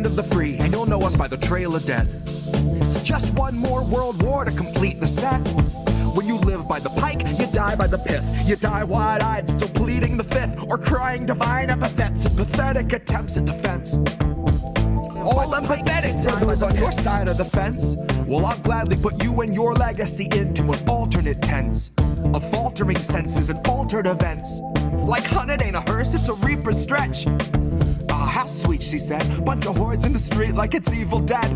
Of the free, and you'll know us by the trail of dead. It's just one more world war to complete the set. When you live by the pike, you die by the pith. You die wide-eyed, still pleading the fifth, or crying divine epithets and pathetic attempts at defense. All empathetic for those on your side of the fence. Well, I'll gladly put you and your legacy into an alternate tense of faltering senses and altered events. Like hun, it ain't a hearse, it's a reaper's stretch. How sweet, she said. Bunch of hordes in the street like it's Evil Dead.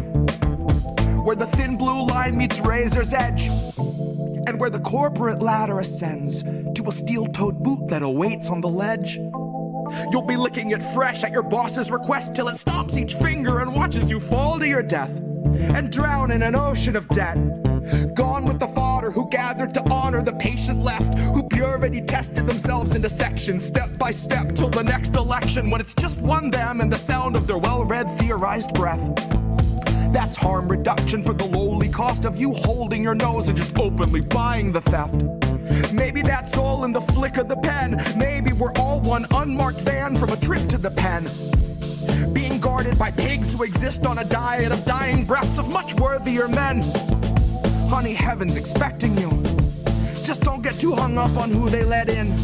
Where the thin blue line meets razor's edge. And where the corporate ladder ascends to a steel-toed boot that awaits on the ledge. You'll be licking it fresh at your boss's request till it stomps each finger and watches you fall to your death. And drown in an ocean of debt. Gone with the fodder who gathered to honor the patient left, who purity tested themselves into sections, step by step, till the next election, when it's just one them and the sound of their well-read theorized breath. That's harm reduction for the lowly cost of you holding your nose and just openly buying the theft. Maybe that's all in the flick of the pen. Maybe we're all one unmarked van from a trip to the pen. Being guarded by pigs who exist on a diet of dying breaths of much worthier men. Honey, heaven's expecting you. Just don't get too hung up on who they let in.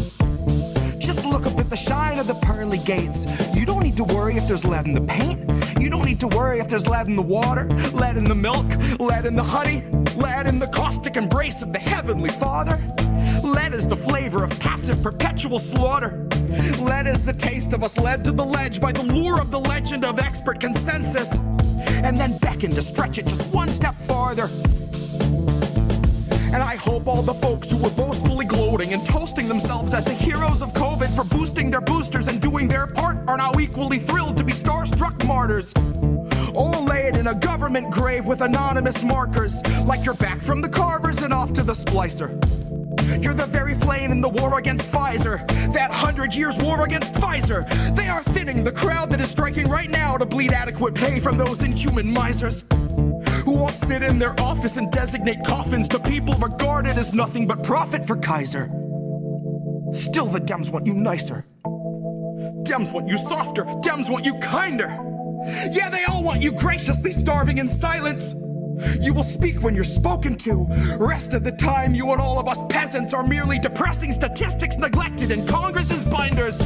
Just look up at the shine of the pearly gates. You don't need to worry if there's lead in the paint. You don't need to worry if there's lead in the water, lead in the milk, lead in the honey, lead in the caustic embrace of the Heavenly Father. Lead is the flavor of passive perpetual slaughter. Lead is the taste of us led to the ledge by the lure of the legend of expert consensus, and then beckon to stretch it just one step farther. And I hope all the folks who were boastfully gloating and toasting themselves as the heroes of COVID for boosting their boosters and doing their part are now equally thrilled to be starstruck martyrs. All laid in a government grave with anonymous markers, like you're back from the carvers and off to the splicer. You're the very flame in the war against Pfizer, that 100 years war against Pfizer. They are thinning the crowd that is striking right now to bleed adequate pay from those inhuman misers, who all sit in their office and designate coffins to people regarded as nothing but profit for Kaiser. Still the Dems want you nicer. Dems want you softer. Dems want you kinder. Yeah, they all want you graciously starving in silence. You will speak when you're spoken to. Rest of the time, you and all of us peasants are merely depressing statistics neglected in Congress's binders.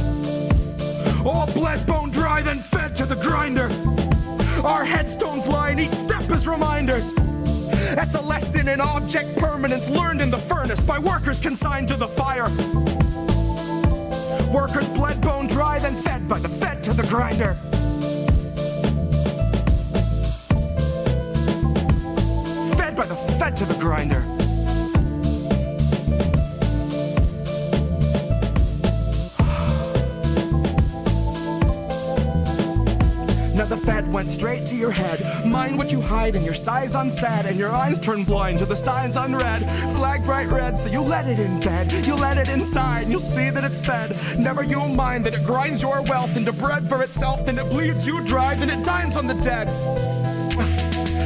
All bled, bone dry, then fed to the grinder. Our headstones line each step as reminders. That's a lesson in object permanence learned in the furnace by workers consigned to the fire. Workers bled, bone dry, then fed by the fed to the grinder. Fed by the fed to the grinder. Now the Fed went straight to your head. Mind what you hide in your size unsaid, and your eyes turn blind to the signs unread. Flag bright red, so you let it in bed. You let it inside, and you'll see that it's fed. Never you mind that it grinds your wealth into bread for itself, then it bleeds you dry, then it dines on the dead.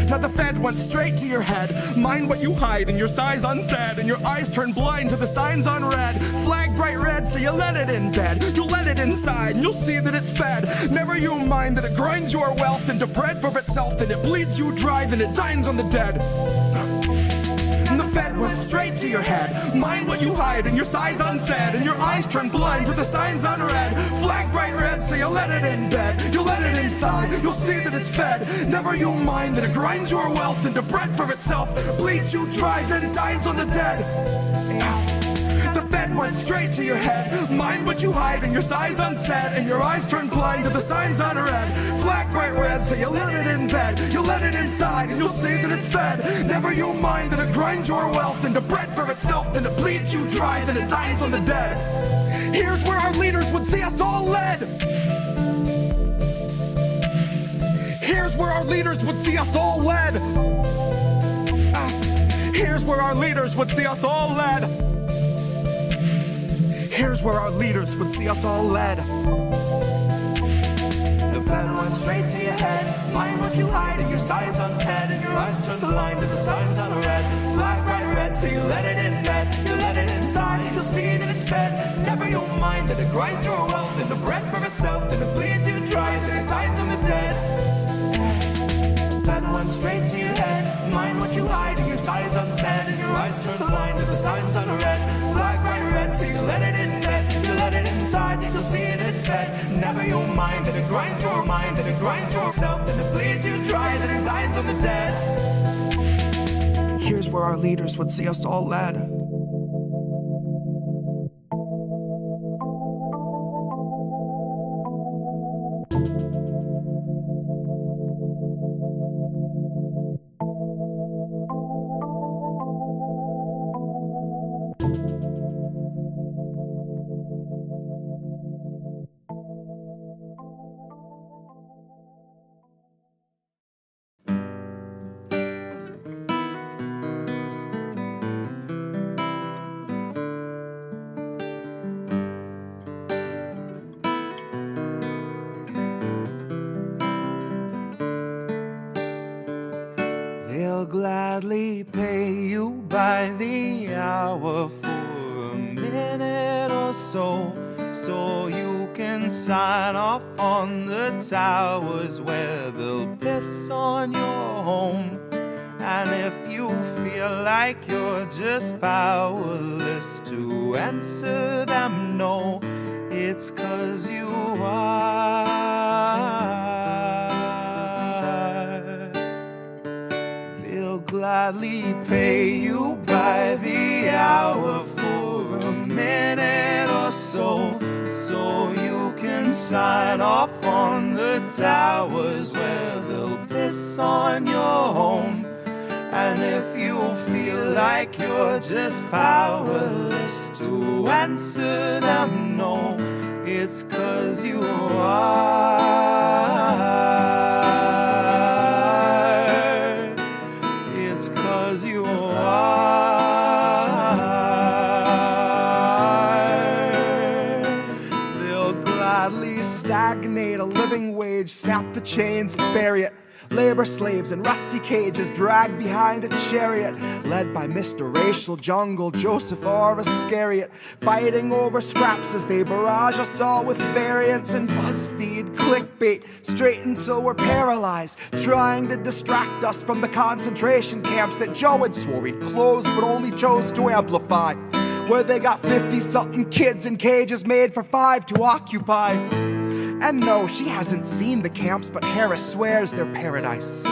Now the Fed went straight to your head. Mind what you hide in your size unsaid, and your eyes turn blind to the signs unread. Flag bright red, so you let it in bed. You'll let it inside, and you'll see that it's fed. Never you mind that it grinds your wealth into bread for itself, then it bleeds you dry, then it dines on the dead. And the Fed went straight to your head. Mind what you hide in your size unsaid, and your eyes turn blind to the signs unread. Flag bright red, so you let it in bed. You'll let it inside, you'll see that it's fed. Never you mind that it grinds your wealth into bread for itself, bleeds you dry, then dines on the dead. The Fed went straight to your head. Mind what you hide in your size unsaid, and your eyes turn blind to the signs unread. Flag bright red, so you let it in bed. You'll let it inside, and you'll see that it's fed. Never you mind that it grinds your wealth into bread for itself, then it bleeds you dry, then it dines on the dead. Here's where our leaders would see us all led. Here's where our leaders would see us all led. Here's where our leaders would see us all led. Here's where our leaders would see us all led. The Fed went straight to your head. Mind what you hide and your size unsaid, and your eyes turn the line to the signs on a red. Flag bright red, so you let it in bed. You let it inside, and you'll see that it's fed. Never you'll mind that it grinds your wealth into bread for itself, that it bleeds you dry, that it dies on the dead. Fed went straight to your head. Mind what you hide and your size unsaid, and your eyes turn the line to the signs on a red. Flag bright red, so you let it in bed. You let it inside, you'll see it, it's fed. Never you'll mind that it grinds your mind, that it grinds yourself, that it bleeds you dry, that it dines on the dead. Here's where our leaders would see us all led. They'll gladly pay you by the hour for a minute or so, so you can sign off on the towers where they'll piss on your home. And if you feel like you're just powerless to answer them no, it's 'cause you are. They'll gladly pay you by the hour for a minute or so, so you can sign off on the towers where they'll piss on your home. And if you feel like you're just powerless to answer them no, it's 'cause you are. It's 'cause you are. They'll gladly stagnate a living wage, snap the chains, bury it. Labor slaves in rusty cages dragged behind a chariot, led by Mr. Racial Jungle, Joseph or Iscariot, fighting over scraps as they barrage us all with variants and BuzzFeed clickbait, straight until we're paralyzed, trying to distract us from the concentration camps that Joe had swore he'd close but only chose to amplify, where they got 50-something kids in cages made for 5 to occupy. And no, she hasn't seen the camps, but Harris swears they're paradise.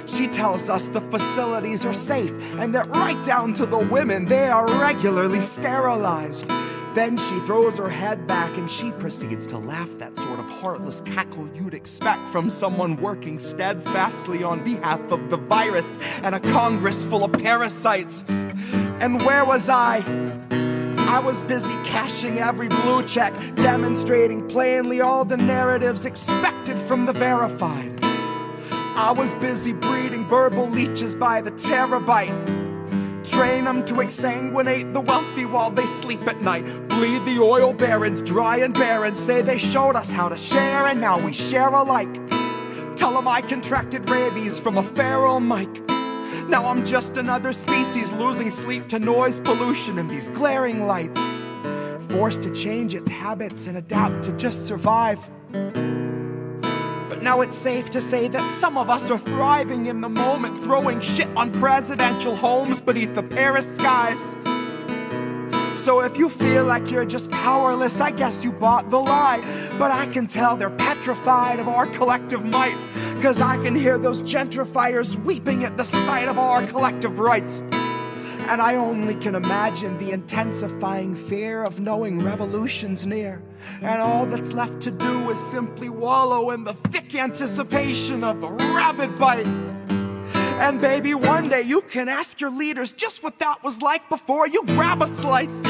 She tells us the facilities are safe, and that right down to the women, they are regularly sterilized. Then she throws her head back and she proceeds to laugh, that sort of heartless cackle you'd expect from someone working steadfastly on behalf of the virus and a Congress full of parasites. And where was I? I was busy cashing every blue check, demonstrating plainly all the narratives expected from the verified. I was busy breeding verbal leeches by the terabyte. Train them to exsanguinate the wealthy while they sleep at night. Bleed the oil barons dry and barren, say they showed us how to share and now we share alike. Tell them I contracted rabies from a feral mic. Now I'm just another species losing sleep to noise pollution and these glaring lights, forced to change its habits and adapt to just survive. But now it's safe to say that some of us are thriving in the moment, throwing shit on presidential homes beneath the Paris skies. So if you feel like you're just powerless, I guess you bought the lie. But I can tell they're petrified of our collective might, 'cause I can hear those gentrifiers weeping at the sight of our collective rights. And I only can imagine the intensifying fear of knowing revolution's near, and all that's left to do is simply wallow in the thick anticipation of a rabid bite. And baby, one day you can ask your leaders just what that was like before you grab a slice.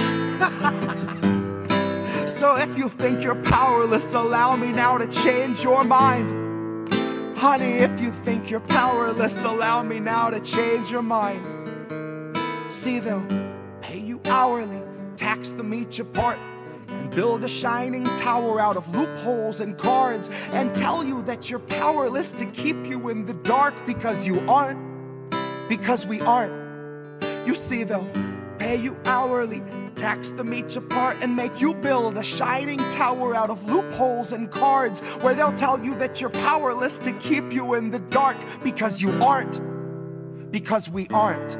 So if you think you're powerless, allow me now to change your mind. Honey, if you think you're powerless, allow me now to change your mind. See, they'll pay you hourly, tax them each apart, and build a shining tower out of loopholes and cards, and tell you that you're powerless to keep you in the dark, because you aren't, because we aren't. You see, they'll pay you hourly, tax them each apart, and make you build a shining tower out of loopholes and cards, where they'll tell you that you're powerless to keep you in the dark, because you aren't, because we aren't.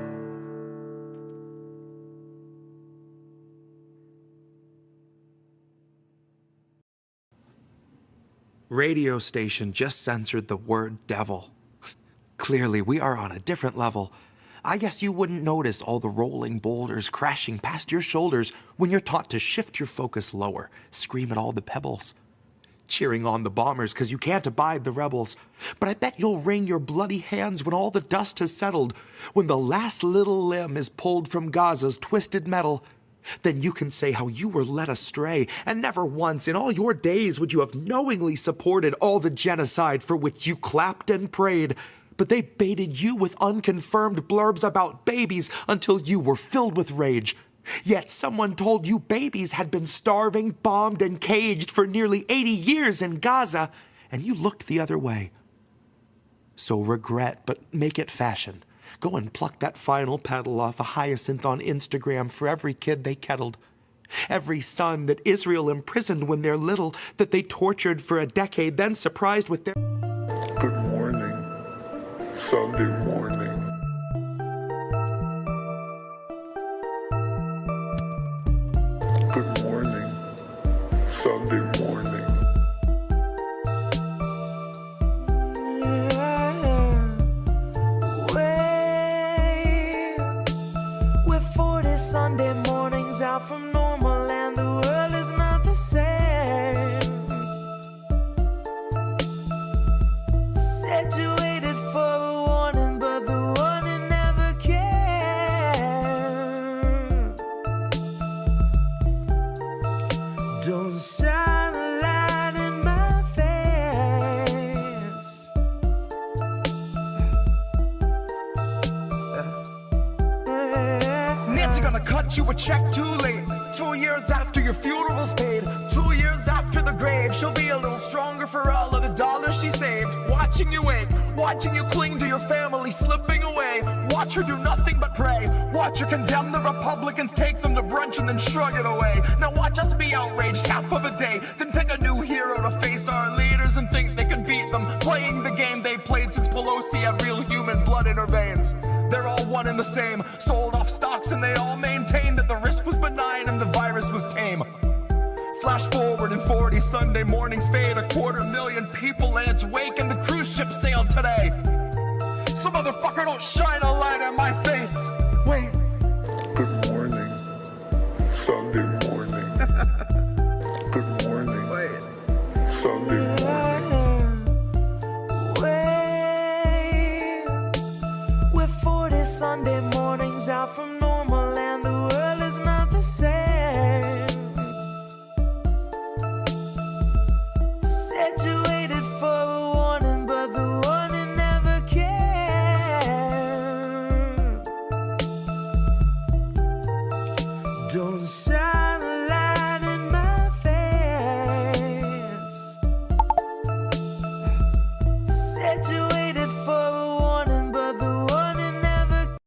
Radio station just censored the word devil. Clearly, we are on a different level. I guess you wouldn't notice all the rolling boulders crashing past your shoulders when you're taught to shift your focus lower, scream at all the pebbles. Cheering on the bombers because you can't abide the rebels. But I bet you'll wring your bloody hands when all the dust has settled, when the last little limb is pulled from Gaza's twisted metal. Then you can say how you were led astray, and never once in all your days would you have knowingly supported all the genocide for which you clapped and prayed. But they baited you with unconfirmed blurbs about babies until you were filled with rage. Yet someone told you babies had been starving, bombed, and caged for nearly 80 years in Gaza, and you looked the other way. So regret, but make it fashion. Go and pluck that final petal off a hyacinth on Instagram for every kid they kettled. Every son that Israel imprisoned when they're little, that they tortured for a decade, then surprised with their... Good morning, Sunday morning. Good morning, Sunday morning. Sunday mornings out from normal, and the world is not the same. Said you waited for a warning, but the warning never came. Don't shine a light in my face. Gonna cut you a check too late. 2 years after your funeral's paid, 2 years after the grave, she'll be a little stronger for all of the dollars she saved. Watching you wake, watching you cling to your family slipping away. Watch her do nothing but pray. Watch her condemn the Republicans, take them to brunch and then shrug it away. Now watch us be outraged half of a day, then pick a new hero to face our leaders and think they could beat them, playing the game they played since Pelosi had real human blood in her veins. They're all one and the same, sold off stocks and they all maintain that the risk was benign and the virus was tame. Flash forward and 40 Sunday mornings fade, 250,000 people in its wake, and the cruise ship sailed today. So motherfucker, don't shine a light in my face. Wait. Good morning, Sunday morning. Good morning, wait. Sunday morning. We're 40 Sunday mornings out from normal, and the world is not the same. Said you waited for a warning, but the warning never came. Don't shine a light in my face. Said you waited for a warning, but the warning never...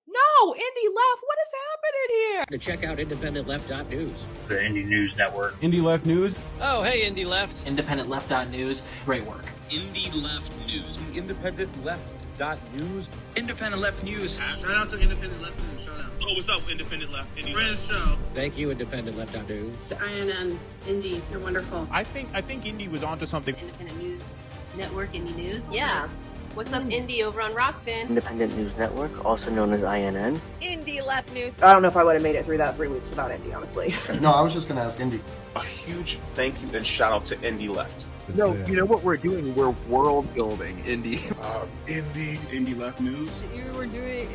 No, Indy Left, what is happening here? To check out IndependentLeft.news. The Indie News Network. Indie Left News. Oh, hey, Indie Left. IndependentLeft.news. Great work. Indie Left News. IndependentLeft.news. Independent Left News. Shout out to Independent Left News. Shout out. Oh, what's up, Independent Left? Friend show. Thank you, IndependentLeft.news. The INN, Indy, you're wonderful. I think Indy was onto something. Independent News Network, Indie News. Yeah. What's up, Indy, over on Rockfin? Independent News Network, also known as INN. Indie Left News. I don't know if I would have made it through that 3 weeks without Indy, honestly. No, I was just going to ask Indy. A huge thank you and shout out to Indie Left. No, you know what we're doing? We're world building, Indy. Indie Left News. You were doing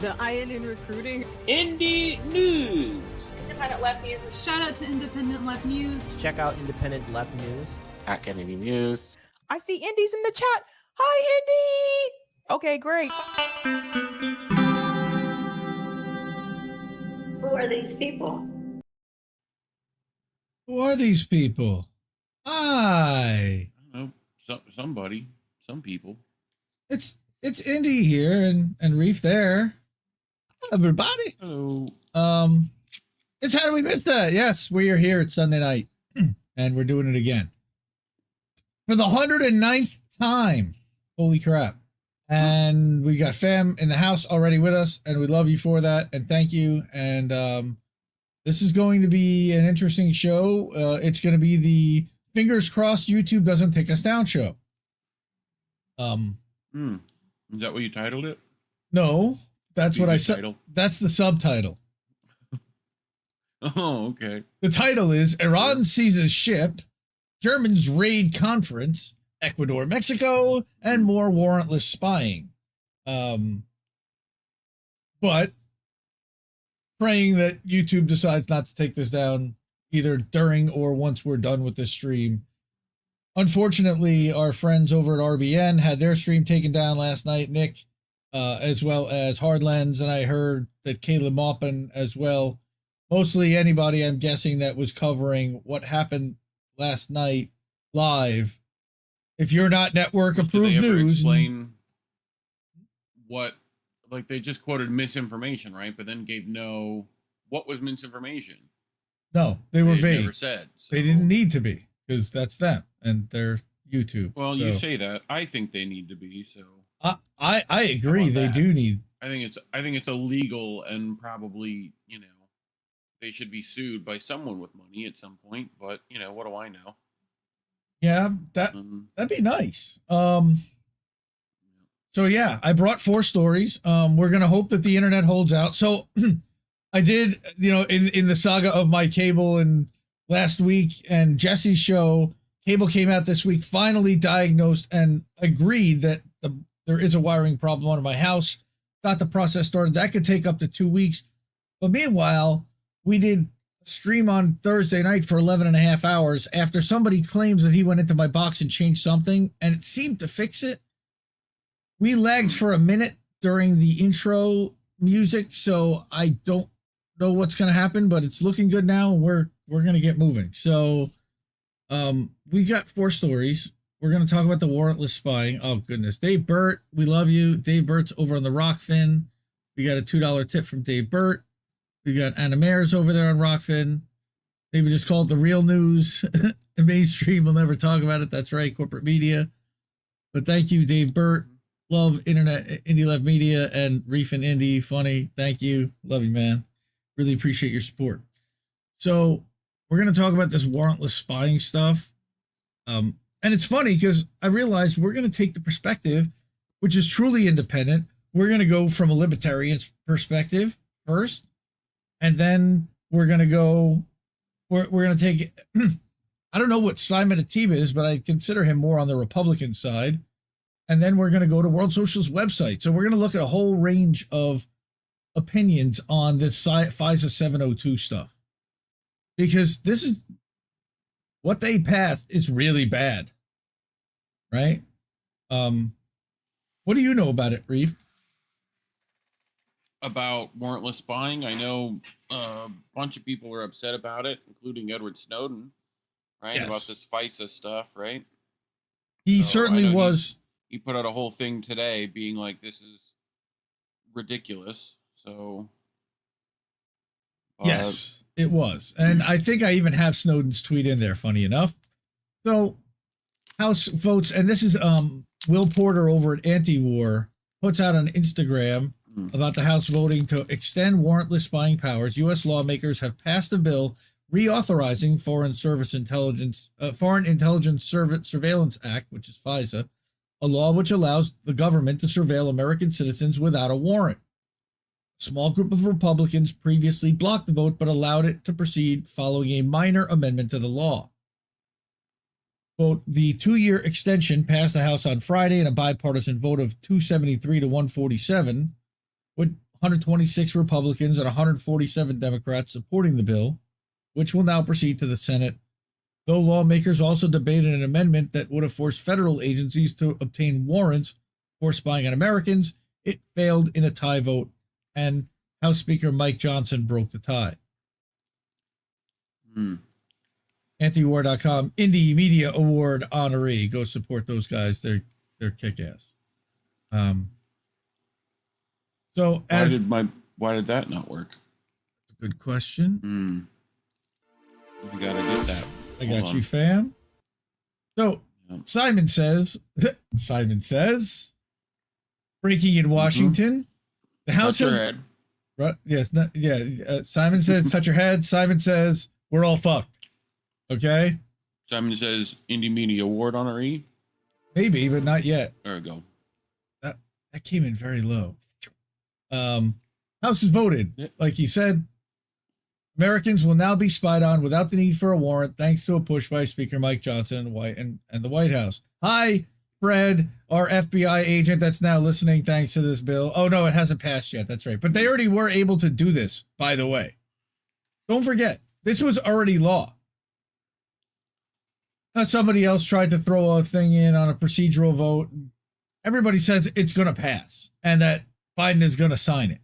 the INN recruiting. Indie News. Independent Left News. Shout out to Independent Left News. Check out Independent Left News. At Kennedy News. I see Indy's in the chat. Hi, Indy. Okay, great. Who are these people? Who are these people? Hi. I don't know. Somebody. Some people. It's Indy here and Reef there. Everybody. Hello. It's How Do We Miss That? Yes, we are here. It's Sunday night. And we're doing it again. For the 109th time. Holy crap. And we got fam in the house already with us, and we love you for that, and thank you. And this is going to be an interesting show. It's going to be the fingers crossed YouTube doesn't take us down show. Is that what you titled it? No, that's what I said. That's the subtitle. Oh, okay. The title is Iran seizes ship, Germans raid conference, Ecuador-Mexico, and more warrantless spying. But praying that YouTube decides not to take this down either during or once we're done with this stream. Unfortunately, our friends over at RBN had their stream taken down last night, Nick, as well as Hardlens, and I heard that Caleb Maupin as well. Mostly anybody, I'm guessing, that was covering what happened last night live. If you're not network approved news, explain what, like they just quoted misinformation, right? But then gave no what was misinformation. No, they were vague. Never said. So. They didn't need to be because that's them and they're YouTube. Well, you say that. I think they need to be. So I agree. They do need. I think it's illegal and probably they should be sued by someone with money at some point. But what do I know? Yeah, that'd be nice. So yeah, I brought 4 stories. We're gonna hope that the internet holds out. So I did, in the saga of my cable and last week and Jesse's show, cable came out this week, finally diagnosed and agreed that there is a wiring problem under my house. Got the process started. That could take up to 2 weeks. But meanwhile, we did stream on Thursday night for 11 and a half hours after somebody claims that he went into my box and changed something and it seemed to fix it. We lagged for a minute during the intro music, so I don't know what's going to happen, but it's looking good now. We're going to get moving. So we got 4 stories. We're going to talk about the warrantless spying. Oh goodness. Dave Burt, we love you. Dave Burt's over on the Rockfin. We got a $2 tip from Dave Burt. We got Anna Mayer's over there on Rockfin. Maybe just call it the real news. The mainstream will never talk about it. That's right, corporate media. But thank you, Dave Burt. Love Internet, Indie Left Media, and Reef and Indie. Funny. Thank you. Love you, man. Really appreciate your support. So we're going to talk about this warrantless spying stuff. And it's funny because I realized we're going to take the perspective, which is truly independent. We're going to go from a libertarian perspective first. And then we're going to go, we're going to take, I don't know what Simon Atiba is, but I consider him more on the Republican side. And then we're going to go to World Social's website. So we're going to look at a whole range of opinions on this FISA 702 stuff. Because this is, what they passed is really bad. Right? What do you know about it, Reef? About warrantless spying, I know a bunch of people are upset about it, including Edward Snowden, right? Yes. About this FISA stuff, right? He certainly was. He put out a whole thing today being like, this is ridiculous. So. Yes, it was. And I think I even have Snowden's tweet in there, funny enough. So, House votes, and this is Will Porter over at Antiwar, puts out on Instagram about the House voting to extend warrantless spying powers. U.S. lawmakers have passed a bill reauthorizing Foreign Intelligence Surveillance Act, which is FISA, a law which allows the government to surveil American citizens without a warrant. A small group of Republicans previously blocked the vote but allowed it to proceed following a minor amendment to the law. Quote, the 2-year extension passed the House on Friday in a bipartisan vote of 273 to 147, with 126 Republicans and 147 Democrats supporting the bill, which will now proceed to the Senate. Though lawmakers also debated an amendment that would have forced federal agencies to obtain warrants for spying on Americans, it failed in a tie vote, and House Speaker Mike Johnson broke the tie. Antiwar.com, Indie Media Award honoree. Go support those guys. They're kick-ass. So why did that not work? Good question. We gotta get that. I got you, fam. So Simon says, breaking in Washington, the House Touch your has. head. Right, yes, Simon says, touch your head. Simon says, we're all fucked. Okay. Simon says, Indie Media Award honoree. Maybe, but not yet. There we go. That came in very low. House has voted, like he said. Americans will now be spied on without the need for a warrant, thanks to a push by Speaker Mike Johnson and the White House. Hi, Fred, our FBI agent that's now listening thanks to this bill. Oh, no, it hasn't passed yet. That's right. But they already were able to do this, by the way. Don't forget, this was already law. Now, somebody else tried to throw a thing in on a procedural vote. Everybody says it's going to pass and that Biden is going to sign it.